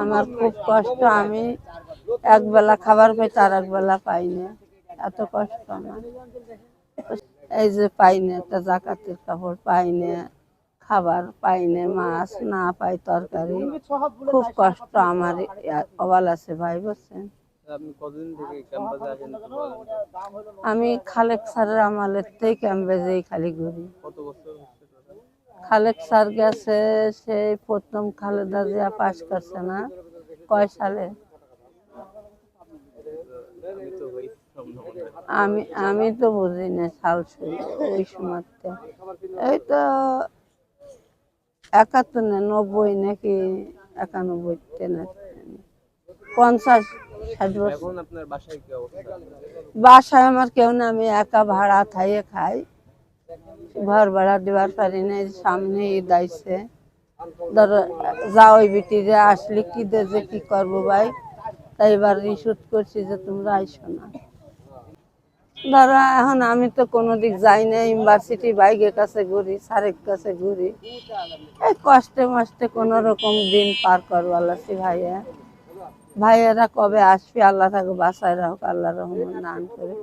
আমার খুব কষ্ট। আমি একবেলা খাবার পাই, তার একবেলা পাই না, এত কষ্ট আমার। এই যে পাই না, একটা জাকাতের কাপড় পাই না, খাবার পাই না, মাছ না পাই, তরকারি, খুব কষ্ট আমার। অবাল আছে ভাই, বুঝছেন। আমি খালেক স্যারের আমলের থেকে ক্যাম্পে যেই খালি ঘুরি। খালেক স্যার গেছে সেই প্রথম খালেদা জিয়া পাস করছে না, কয় সালে, আমি তো বুঝি না সাল ওই সময়। এই তো 71 না 90 নাকি 91 না 50-60 বছর। বাসায় আমার কেউ না, আমি একা ভাড়া খাইয়ে খাই, ঘর ভাড়া দেওয়ার পারি না। সামনে ঈদ আইছে, ধরো যা ওই বিটি যে আসলে কি দে যে কি করবো ভাই, তাই এবার রিসুট করছি যে তোমরা আইসো না। ধরো এখন আমি তো কোনো দিক যাই না, ইউনিভার্সিটি বাইকের কাছে ঘুরি, স্যারের কাছে ঘুরি, এই কষ্টে মষ্টে কোনো রকম দিন পার করবার আছি। ভাইয়েরা কবে আসবে, আল্লাহ তাকে বাঁচায় রাখুক, আল্লাহ রহমান দান করে।